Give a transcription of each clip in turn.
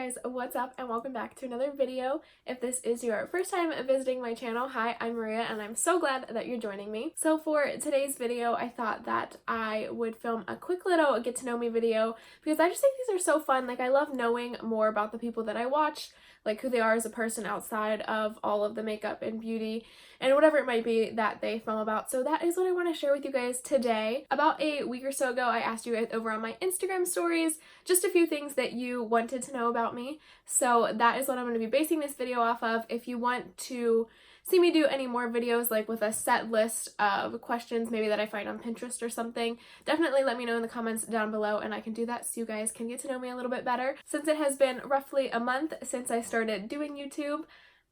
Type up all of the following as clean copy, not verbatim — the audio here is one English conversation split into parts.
guys, what's up and welcome back to another video. If this is your first time visiting my channel, hi, I'm Maria and I'm so glad that you're joining me. So for today's video, I thought that I would film a quick little get to know me video because I just think these are so fun. Like, I love knowing more about the people that I watch, like who they are as a person outside of all of the makeup and beauty and whatever it might be that they film about. So that is what I want to share with you guys today. About a week or so ago, I asked you guys over on my Instagram stories just a few things that you wanted to know about me. So that is what I'm going to be basing this video off of. If you want to see me do any more videos like with a set list of questions maybe that I find on Pinterest or something, definitely let me know in the comments down below and I can do that so you guys can get to know me a little bit better. Since it has been roughly a month since I started doing YouTube,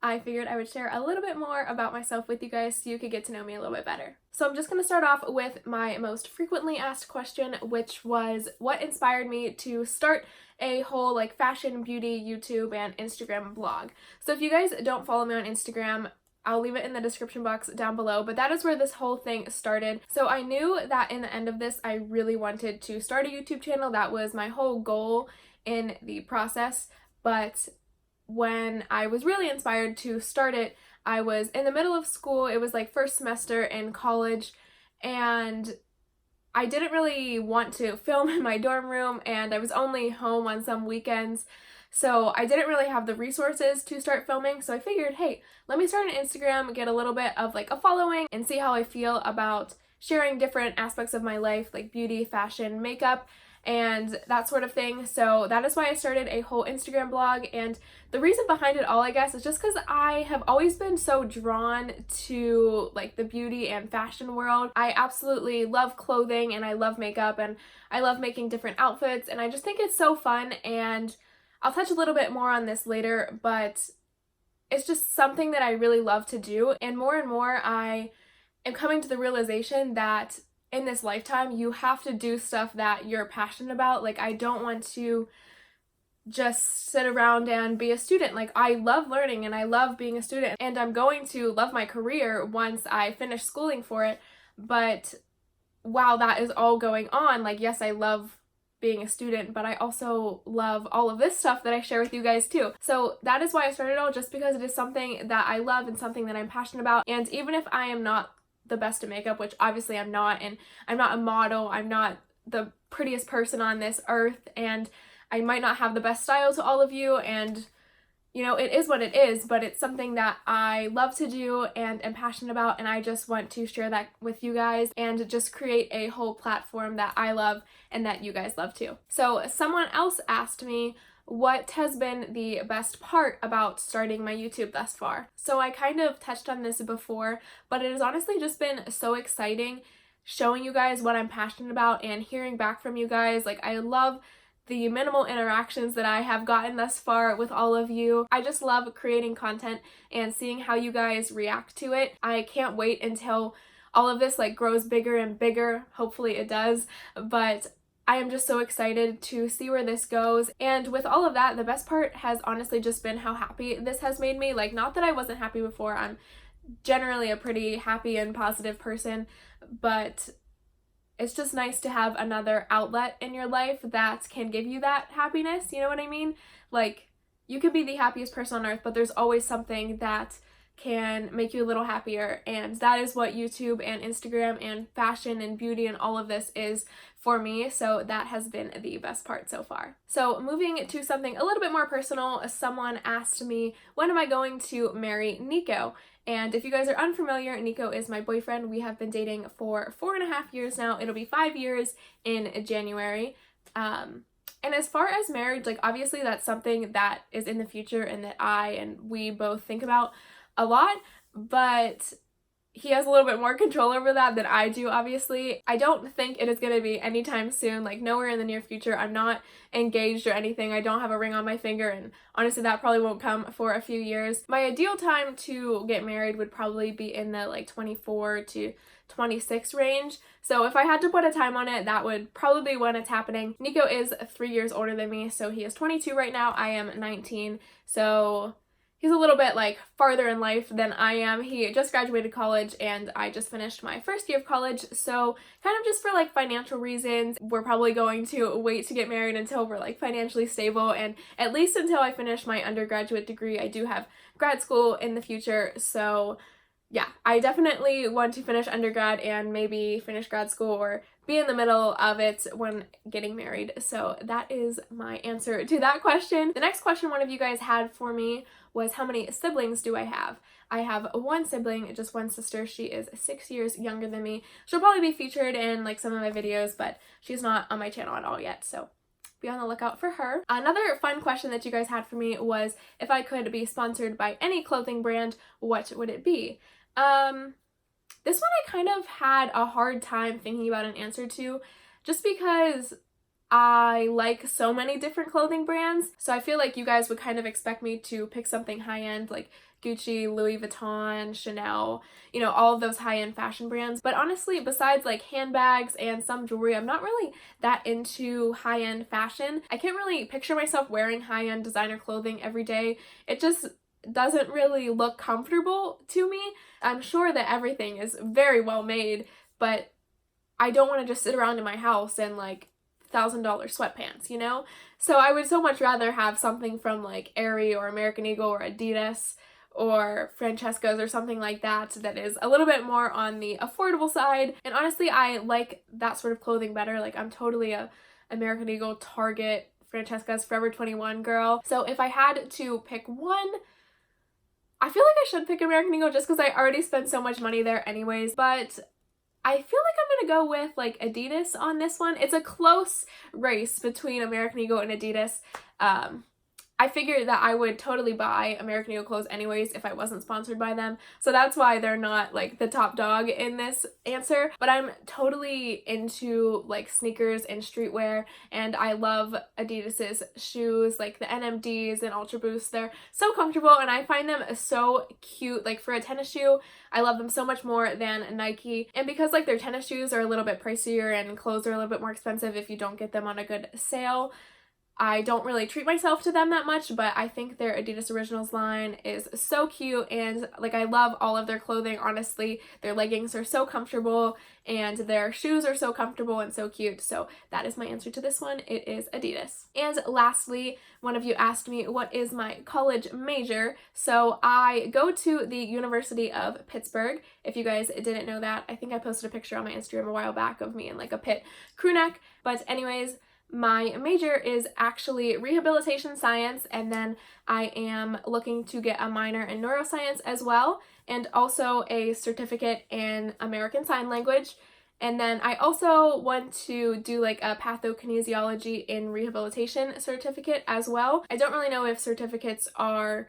I figured I would share a little bit more about myself with you guys so you could get to know me a little bit better. So I'm just going to start off with my most frequently asked question, which was what inspired me to start a whole like fashion, beauty, YouTube, and Instagram blog. So if you guys don't follow me on Instagram, I'll leave it in the description box down below, but that is where this whole thing started. So I knew that in the end of this, I really wanted to start a YouTube channel. That was my whole goal in the process, but when I was really inspired to start it, I was in the middle of school. It was like first semester in college, and I didn't really want to film in my dorm room, and I was only home on some weekends, so I didn't really have the resources to start filming. So I figured, hey, let me start an Instagram, get a little bit of like a following, and see how I feel about sharing different aspects of my life, like beauty, fashion, makeup, and that sort of thing. So that is why I started a whole Instagram blog, and the reason behind it all, I guess, is just because I have always been so drawn to like the beauty and fashion world. I absolutely love clothing and I love makeup and I love making different outfits, and I just think it's so fun, and I'll touch a little bit more on this later, but it's just something that I really love to do. And more I am coming to the realization that in this lifetime, you have to do stuff that you're passionate about. Like, I don't want to just sit around and be a student. Like, I love learning and I love being a student, and I'm going to love my career once I finish schooling for it. But while that is all going on, like, yes, I love being a student, but I also love all of this stuff that I share with you guys too. So that is why I started it all, just because it is something that I love and something that I'm passionate about. And even if I am not the best at makeup, which obviously I'm not, and I'm not a model, I'm not the prettiest person on this earth, and I might not have the best style to all of you, and you know, it is what it is, but it's something that I love to do and am passionate about, and I just want to share that with you guys and just create a whole platform that I love and that you guys love too. So someone else asked me what has been the best part about starting my YouTube thus far. So I kind of touched on this before, but it has honestly just been so exciting showing you guys what I'm passionate about and hearing back from you guys. Like, I love the minimal interactions that I have gotten thus far with all of you. I just love creating content and seeing how you guys react to it. I can't wait until all of this like grows bigger and bigger. Hopefully it does, but I am just so excited to see where this goes. And with all of that, the best part has honestly just been how happy this has made me. Like, not that I wasn't happy before. I'm generally a pretty happy and positive person, but it's just nice to have another outlet in your life that can give you that happiness. You know what I mean? Like, you could be the happiest person on earth, but there's always something that can make you a little happier, and that is what YouTube and Instagram and fashion and beauty and all of this is for me. So that has been the best part so far. So moving to something a little bit more personal, someone asked me, when am I going to marry Nico? And if you guys are unfamiliar, Nico is my boyfriend. We have been dating for 4.5 years now. It'll be 5 years in January. And as far as marriage, like, obviously that's something that is in the future and that I and we both think about a lot, but he has a little bit more control over that than I do, obviously. I don't think it is going to be anytime soon, like nowhere in the near future. I'm not engaged or anything. I don't have a ring on my finger, and honestly that probably won't come for a few years. My ideal time to get married would probably be in the like 24 to 26 range. So if I had to put a time on it, that would probably be when it's happening. Nico is 3 years older than me, so he is 22 right now. I am 19, so he's a little bit like farther in life than I am. He just graduated college and I just finished my first year of college. So kind of just for like financial reasons, we're probably going to wait to get married until we're like financially stable, and at least until I finish my undergraduate degree. I do have grad school in the future, so yeah, I definitely want to finish undergrad and maybe finish grad school or be in the middle of it when getting married. So that is my answer to that question. The next question one of you guys had for me was, how many siblings do I have? I have one sibling, just one sister. She is 6 years younger than me. She'll probably be featured in like some of my videos, but she's not on my channel at all yet, so be on the lookout for her. Another fun question that you guys had for me was, if I could be sponsored by any clothing brand, what would it be? This one I kind of had a hard time thinking about an answer to, just because I like so many different clothing brands. So I feel like you guys would kind of expect me to pick something high-end like Gucci, Louis Vuitton, Chanel, you know, all of those high-end fashion brands. But honestly, besides like handbags and some jewelry, I'm not really that into high-end fashion. I can't really picture myself wearing high-end designer clothing every day. It just doesn't really look comfortable to me. I'm sure that everything is very well made, but I don't want to just sit around in my house in like $1,000 sweatpants, you know? So I would so much rather have something from like Aerie or American Eagle or Adidas or Francesca's or something like that that is a little bit more on the affordable side. And honestly, I like that sort of clothing better. Like, I'm totally a American Eagle, Target, Francesca's, Forever 21 girl. So if I had to pick one, I feel like I should pick American Eagle just because I already spent so much money there anyways, but I feel like I'm gonna go with like Adidas on this one. It's a close race between American Eagle and Adidas. I figured that I would totally buy American Eagle clothes anyways if I wasn't sponsored by them. So that's why they're not like the top dog in this answer. But I'm totally into like sneakers and streetwear, and I love Adidas's shoes, like the NMDs and Ultra Boosts. They're so comfortable and I find them so cute. Like, for a tennis shoe, I love them so much more than Nike. And because like their tennis shoes are a little bit pricier and clothes are a little bit more expensive if you don't get them on a good sale, I don't really treat myself to them that much, but I think their Adidas Originals line is so cute, and like I love all of their clothing, honestly. Their leggings are so comfortable and their shoes are so comfortable and so cute, so that is my answer to this one. It is Adidas. And lastly, one of you asked me what is my college major. So I go to the University of Pittsburgh. If you guys didn't know that, I think I posted a picture on my Instagram a while back of me in like a Pitt crew neck, but anyways, my major is actually rehabilitation science, and then I am looking to get a minor in neuroscience as well, and also a certificate in American Sign Language. And then I also want to do like a pathokinesiology in rehabilitation certificate as well. I don't really know if certificates are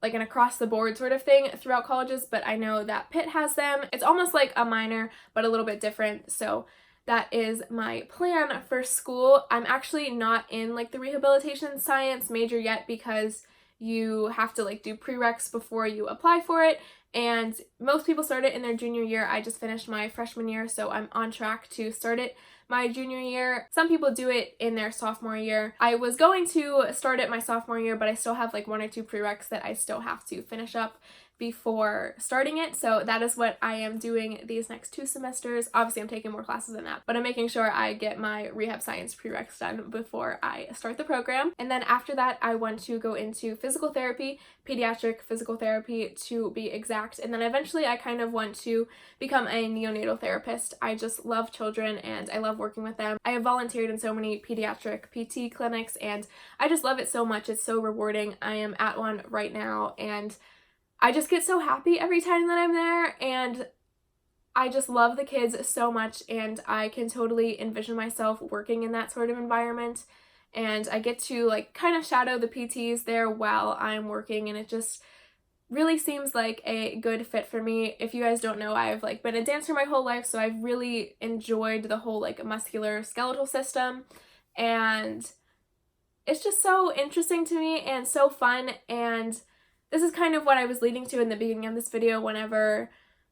like an across the board sort of thing throughout colleges, but I know that Pitt has them. It's almost like a minor, but a little bit different. So that is my plan for school. I'm actually not in like the rehabilitation science major yet because you have to like do prereqs before you apply for it, and most people start it in their junior year. I just finished my freshman year, so I'm on track to start it my junior year. Some people do it in their sophomore year. I was going to start it my sophomore year, but I still have like 1 or 2 prereqs that I still have to finish up before starting it, so that is what I am doing these next 2 semesters. Obviously I'm taking more classes than that, but I'm making sure I get my rehab science prereqs done before I start the program. And then after that I want to go into physical therapy, pediatric physical therapy to be exact, and then eventually I kind of want to become a neonatal therapist. I just love children and I love working with them. I have volunteered in so many pediatric PT clinics and I just love it so much. It's so rewarding. I am at one right now and I just get so happy every time that I'm there, and I just love the kids so much, and I can totally envision myself working in that sort of environment, and I get to like kind of shadow the PTs there while I'm working, and it just really seems like a good fit for me. If you guys don't know, I've like been a dancer my whole life, so I've really enjoyed the whole like muscular skeletal system, and it's just so interesting to me and so fun. And this is kind of what I was leading to in the beginning of this video whenever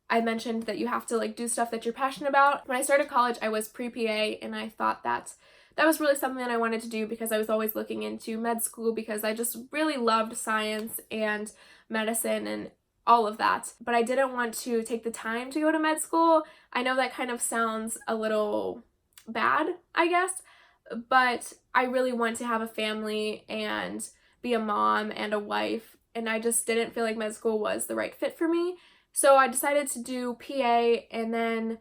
I mentioned that you have to like do stuff that you're passionate about. When I started college, I was pre-PA and I thought that that was really something that I wanted to do because I was always looking into med school because I just really loved science and medicine and all of that. But I didn't want to take the time to go to med school. I know that kind of sounds a little bad, I guess, but I really want to have a family and be a mom and a wife, and I just didn't feel like med school was the right fit for me. So I decided to do PA, and then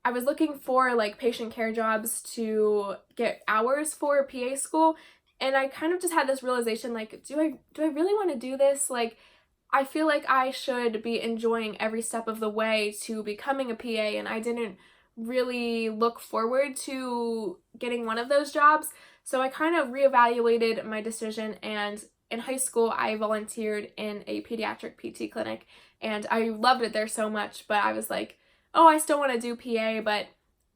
I was looking for like patient care jobs to get hours for PA school, and I kind of just had this realization, like, do I really want to do this? Like, I feel like I should be enjoying every step of the way to becoming a PA, and I didn't really look forward to getting one of those jobs. So I kind of reevaluated my decision, and in high school I volunteered in a pediatric PT clinic, and I loved it there so much, but I was like, oh, I still want to do PA. But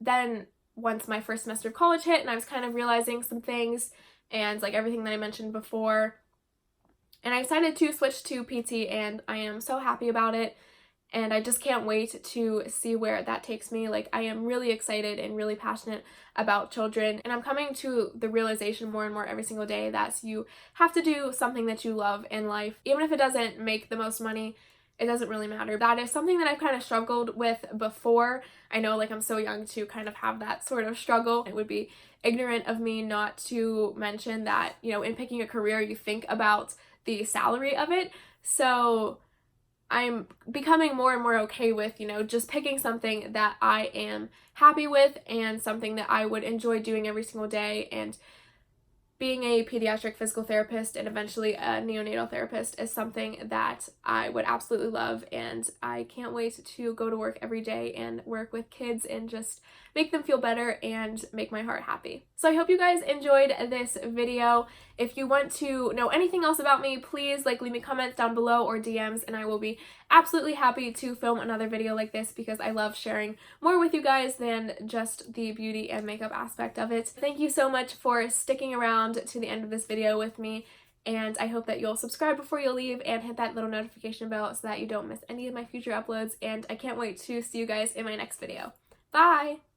then once my first semester of college hit and I was kind of realizing some things and like everything that I mentioned before, and I decided to switch to PT, and I am so happy about it. And I just can't wait to see where that takes me. Like, I am really excited and really passionate about children, and I'm coming to the realization more and more every single day that you have to do something that you love in life. Even if it doesn't make the most money, it doesn't really matter. That is something that I've kind of struggled with before. I know, like, I'm so young to kind of have that sort of struggle. It would be ignorant of me not to mention that, you know, in picking a career, you think about the salary of it. So I'm becoming more and more okay with, you know, just picking something that I am happy with and something that I would enjoy doing every single day. And being a pediatric physical therapist and eventually a neonatal therapist is something that I would absolutely love, and I can't wait to go to work every day and work with kids and just make them feel better and make my heart happy. So I hope you guys enjoyed this video. If you want to know anything else about me, please leave me comments down below or DMs, and I will be absolutely happy to film another video like this because I love sharing more with you guys than just the beauty and makeup aspect of it. Thank you so much for sticking around to the end of this video with me, and I hope that you'll subscribe before you leave and hit that little notification bell so that you don't miss any of my future uploads, and I can't wait to see you guys in my next video. Bye!